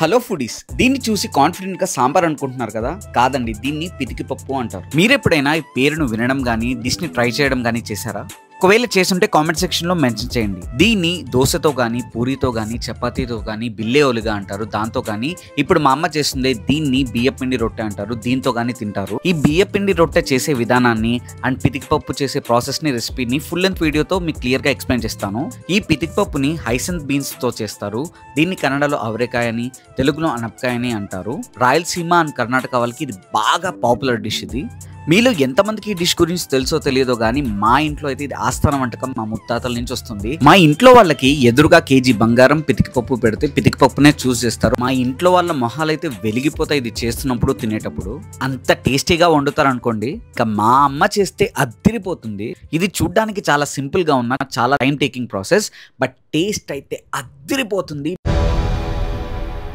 Hello foodies, దీన్ని చూసి confident గా సాంబార్ అనుకుంటున్నారు కదా? కాదండి, దీన్ని పితికి పప్పు అంటారు. మీరెప్పుడైనా ఈ పేరును వినడం గానీ డిష్ ని ట్రై చేయడం గానీ చేశారా? ఒకవేళ చేసుంటే కామెంట్ సెక్షన్ లో మెన్షన్ చేయండి. దీన్ని దోశతో గానీ, పూరితో గానీ, చపాతీతో గానీ, బిల్లే ఒలిగా అంటారు. దాంతో గానీ ఇప్పుడు మా అమ్మ చేస్తుంది దీన్ని బియ్యపిండి రొట్టె అంటారు. దీంతో గానీ తింటారు. ఈ బియ్యపిండి రొట్టె చేసే విధానాన్ని అండ్ పితికి పప్పు చేసే ప్రాసెస్ ని, రెసిపీని ఫుల్ లెంత్ వీడియోతో మీకు క్లియర్ గా ఎక్స్ప్లెయిన్ చేస్తాను. ఈ పితికి పప్పుని హైసెంత్ బీన్స్ తో చేస్తారు. దీన్ని కన్నడలో అవరేకాయ అని, తెలుగులో అనపకాయ అని అంటారు. రాయలసీమ అండ్ కర్ణాటక వాళ్ళకి ఇది బాగా పాపులర్ డిష్. ఇది మీలో ఎంతమందికి ఈ డిష్ గురించి తెలుసో తెలియదో గానీ మా ఇంట్లో అయితే ఇది ఆస్థాన వంటకం. మా ముత్తాతల నుంచి వస్తుంది. మా ఇంట్లో వాళ్ళకి ఎదురుగా కేజీ బంగారం పితికి పప్పు పెడితే పితికి పప్పునే చూస్ చేస్తారు. మా ఇంట్లో వాళ్ళ మొహాలు అయితే వెలిగిపోతాయి ఇది చేస్తున్నప్పుడు, తినేటప్పుడు. అంత టేస్టీగా వండుతారు అనుకోండి. ఇక మా అమ్మ చేస్తే అద్దిరిపోతుంది. ఇది చూడ్డానికి చాలా సింపుల్ గా ఉన్న చాలా time taking process, but taste అయితే అద్దిరిపోతుంది.